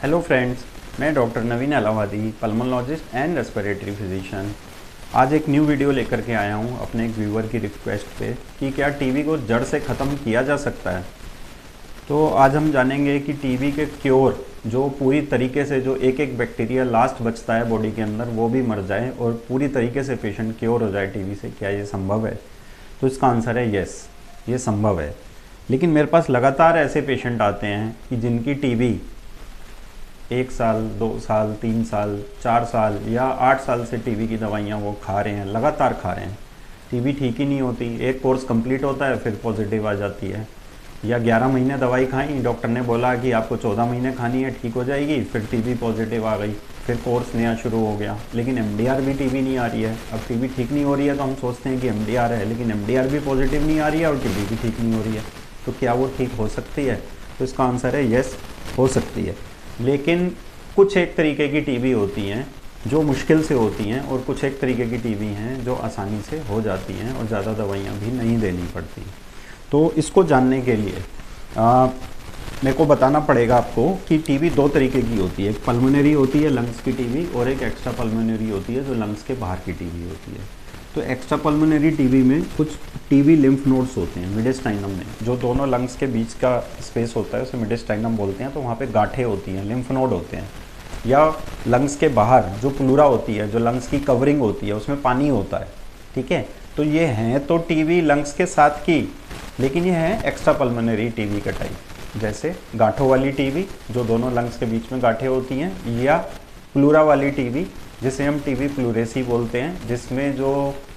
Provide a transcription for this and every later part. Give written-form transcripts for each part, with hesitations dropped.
Hello friends, मैं doctor Naveen Allahabadi, pulmonologist and respiratory physician. आज एक न्यू वीडियो लेकर के आया हूँ अपने एक व्यूअर की रिक्वेस्ट पे कि क्या टीबी को जड़ से ख़त्म किया जा सकता है। तो आज हम जानेंगे कि टीबी के क्योर जो पूरी तरीके से जो एक एक बैक्टीरिया लास्ट बचता है बॉडी के अंदर वो भी मर जाए और पूरी तरीके से पेशेंट क्योर हो जाए टीबी से, क्या ये संभव है। तो इसका आंसर है यस, ये संभव है। लेकिन मेरे पास लगातार ऐसे पेशेंट आते हैं कि जिनकी टीबी 1 साल, 2 साल, 3 साल, 4 साल या 8 साल से टीबी की दवाइयाँ वो खा रहे हैं, लगातार खा रहे हैं, टीबी ठीक ही नहीं होती। एक कोर्स कंप्लीट होता है फिर पॉजिटिव आ जाती है, या 11 महीने दवाई खाई, डॉक्टर ने बोला कि आपको 14 महीने खानी है, ठीक हो जाएगी, फिर टीबी पॉजिटिव आ गई, फिर कोर्स नया शुरू हो गया। लेकिन एमडीआर भी टीबी नहीं आ रही है। अब टीबी ठीक नहीं हो रही है तो हम सोचते हैं कि एमडीआर है, लेकिन एमडीआर भी पॉजिटिव नहीं आ रही है और टीबी भी ठीक नहीं हो रही है। तो क्या वो ठीक हो सकती है? तो इसका आंसर है यस, हो सकती है। लेकिन कुछ एक तरीके की टीबी होती हैं जो मुश्किल से होती हैं और कुछ एक तरीके की टीबी हैं जो आसानी से हो जाती हैं और ज़्यादा दवाइयाँ भी नहीं देनी पड़ती। तो इसको जानने के लिए मेरे को बताना पड़ेगा आपको कि टीबी 2 तरीके की होती है। एक पल्मोनरी होती है, लंग्स की टीबी, और एक एक्स्ट्रा पल्मोनरी होती है जो लंग्स के बाहर की टीबी होती है। तो एक्स्ट्रा पल्मोनरी टीबी में कुछ टीबी लिम्फ नोड्स होते हैं मिडिस्टाइनम में, जो दोनों लंग्स के बीच का स्पेस होता है उसे मिडिस्टाइनम बोलते हैं। तो वहाँ पे गांठें होती हैं, लिम्फ नोड होते हैं। या लंग्स के बाहर जो प्लूरा होती है, जो लंग्स की कवरिंग होती है, उसमें पानी होता है, ठीक है। तो ये हैं तो टीबी लंग्स के साथ की, लेकिन ये है एक्स्ट्रा पल्मोनरी टीबी का टाइप, जैसे गांठों वाली टीबी जो दोनों लंग्स के बीच में गांठें होती हैं, या प्लूरा वाली टीबी जिसे हम टीबी प्लूरेसी बोलते हैं, जिसमें जो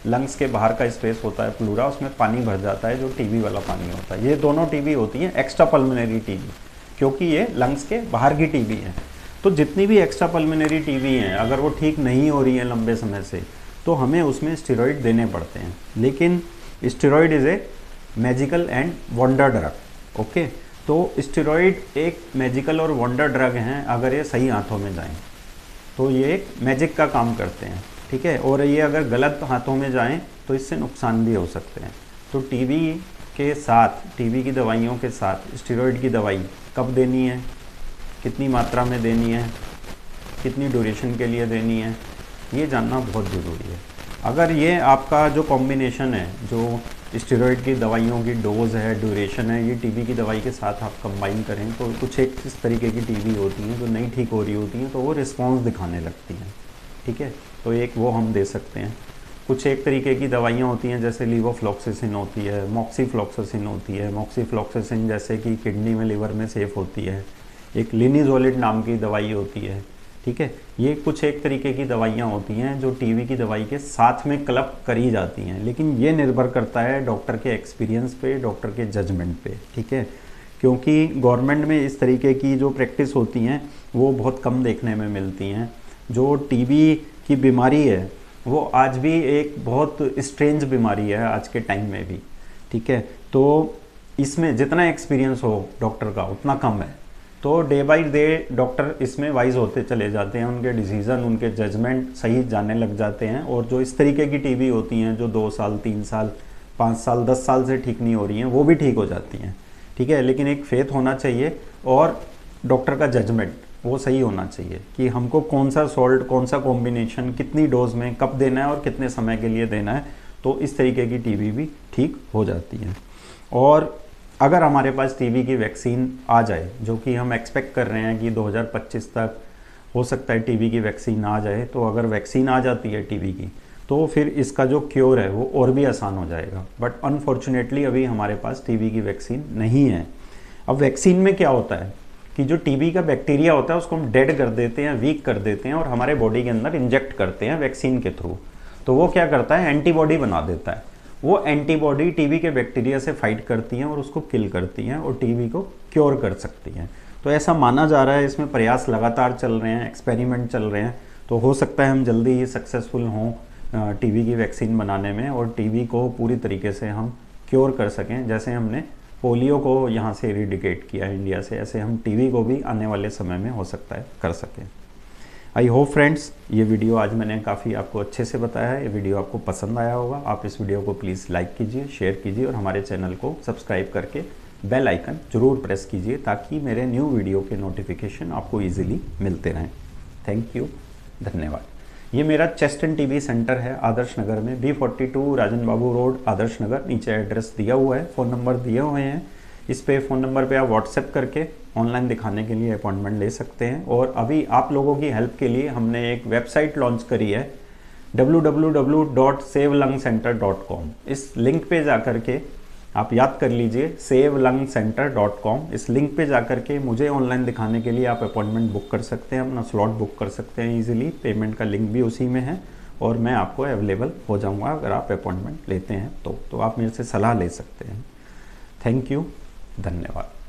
लंग्स के बाहर का स्पेस होता है प्लूरा, उसमें पानी भर जाता है जो टीबी वाला पानी होता है। ये दोनों टीबी होती हैं एक्स्ट्रा पल्मोनरी टीबी, क्योंकि ये लंग्स के बाहर की टीबी है। तो जितनी भी एक्स्ट्रा पल्मोनरी टीबी हैं, अगर वो ठीक नहीं हो रही है लंबे समय से, तो हमें उसमें स्टेरॉइड देने पड़ते हैं। लेकिन steroid is a magical and wonder drug, okay. तो स्टेरॉइड एक मैजिकल और वंडर ड्रग हैं अगर ये सही हाथों में जाएं, तो ये एक मैजिक का काम करते हैं, ठीक है। और ये अगर गलत हाथों में जाएं तो इससे नुकसान भी हो सकते हैं। तो टीबी के साथ, टीबी की दवाइयों के साथ स्टेरॉइड की दवाई कब देनी है, कितनी मात्रा में देनी है, कितनी ड्यूरेशन के लिए देनी है, ये जानना बहुत ज़रूरी है। अगर ये आपका जो कॉम्बिनेशन है, जो स्टेरॉइड की दवाइयों की डोज है, ड्यूरेशन है, ये टीबी की दवाई के साथ आप कंबाइन करें तो कुछ एक इस तरीके की टीबी होती हैं जो नहीं ठीक हो रही होती हैं, तो वो रिस्पॉन्स दिखाने लगती हैं, ठीक है। तो एक वो हम दे सकते हैं। कुछ एक तरीके की दवाइयाँ होती हैं जैसे लीवोफ्लॉक्सासिन होती है, मॉक्सीफ्लॉक्सासिन होती है। मॉक्सीफ्लॉक्सासिन जैसे कि किडनी में, लिवर में सेफ होती है। एक लिनिजोलिड नाम की दवाई होती है, ठीक है। ये कुछ एक तरीके की दवाइयाँ होती हैं जो टीबी की दवाई के साथ में क्लब करी जाती हैं, लेकिन ये निर्भर करता है डॉक्टर के एक्सपीरियंस पे, डॉक्टर के जजमेंट पे, ठीक है। क्योंकि गवर्नमेंट में इस तरीके की जो प्रैक्टिस होती हैं वो बहुत कम देखने में मिलती हैं। जो टीबी की बीमारी है वो आज भी एक बहुत स्ट्रेंज बीमारी है आज के टाइम में भी, ठीक है। तो इसमें जितना एक्सपीरियंस हो डॉक्टर का उतना कम है। तो डे बाय डे डॉक्टर इसमें वाइज होते चले जाते हैं, उनके डिसीज़न, उनके जजमेंट सही जाने लग जाते हैं। और जो इस तरीके की टीबी होती हैं जो 2 साल, 3 साल, 5 साल, 10 साल से ठीक नहीं हो रही हैं, वो भी ठीक हो जाती हैं, ठीक है। लेकिन एक फेथ होना चाहिए और डॉक्टर का जजमेंट वो सही होना चाहिए कि हमको कौन सा सॉल्ट, कौन सा कॉम्बिनेशन, कितनी डोज में कब देना है और कितने समय के लिए देना है। तो इस तरीके की टीबी भी ठीक हो जाती है। और अगर हमारे पास टीबी की वैक्सीन आ जाए, जो कि हम एक्सपेक्ट कर रहे हैं कि 2025 तक हो सकता है टीबी की वैक्सीन आ जाए, तो अगर वैक्सीन आ जाती है टीबी की तो फिर इसका जो क्योर है वो और भी आसान हो जाएगा। बट अनफॉर्चुनेटली अभी हमारे पास टीबी की वैक्सीन नहीं है। अब वैक्सीन में क्या होता है कि जो टीबी का बैक्टीरिया होता है उसको हम डेड कर देते हैं, वीक कर देते हैं और हमारे बॉडी के अंदर इंजेक्ट करते हैं वैक्सीन के थ्रू। तो वो क्या करता है, एंटीबॉडी बना देता है। वो एंटीबॉडी टीबी के बैक्टीरिया से फाइट करती हैं और उसको किल करती हैं और टीबी को क्योर कर सकती हैं। तो ऐसा माना जा रहा है, इसमें प्रयास लगातार चल रहे हैं, एक्सपेरिमेंट चल रहे हैं। तो हो सकता है हम जल्दी ही सक्सेसफुल हों टीबी की वैक्सीन बनाने में और टीबी को पूरी तरीके से हम क्योर कर सकें। जैसे हमने पोलियो को यहाँ से इरेडिकेट किया इंडिया से, ऐसे हम टीबी को भी आने वाले समय में हो सकता है कर सकें। आई होप फ्रेंड्स, ये वीडियो आज मैंने काफ़ी आपको अच्छे से बताया है। ये वीडियो आपको पसंद आया होगा। आप इस वीडियो को प्लीज़ लाइक कीजिए, शेयर कीजिए और हमारे चैनल को सब्सक्राइब करके बेल आइकन ज़रूर प्रेस कीजिए ताकि मेरे न्यू वीडियो के नोटिफिकेशन आपको ईजिली मिलते रहें। थैंक यू, धन्यवाद। ये मेरा चेस्ट एंड टीबी सेंटर है आदर्श नगर में, B42 राजन बाबू रोड, आदर्श नगर। नीचे एड्रेस दिया हुआ है, फ़ोन नंबर दिए हुए हैं। इस पे फ़ोन नंबर पे आप व्हाट्सएप करके ऑनलाइन दिखाने के लिए अपॉइंटमेंट ले सकते हैं। और अभी आप लोगों की हेल्प के लिए हमने एक वेबसाइट लॉन्च करी है www.savelungcenter.com। इस लिंक पे जाकर के आप याद कर लीजिए savelungcenter.com। इस लिंक पे जाकर के मुझे ऑनलाइन दिखाने के लिए आप अपॉइंटमेंट बुक कर सकते हैं, अपना स्लॉट बुक कर सकते हैं ईजिली। पेमेंट का लिंक भी उसी में है और मैं आपको अवेलेबल हो जाऊंगा अगर आप अपॉइंटमेंट लेते हैं तो आप मेरे से सलाह ले सकते हैं। थैंक यू, धन्यवाद।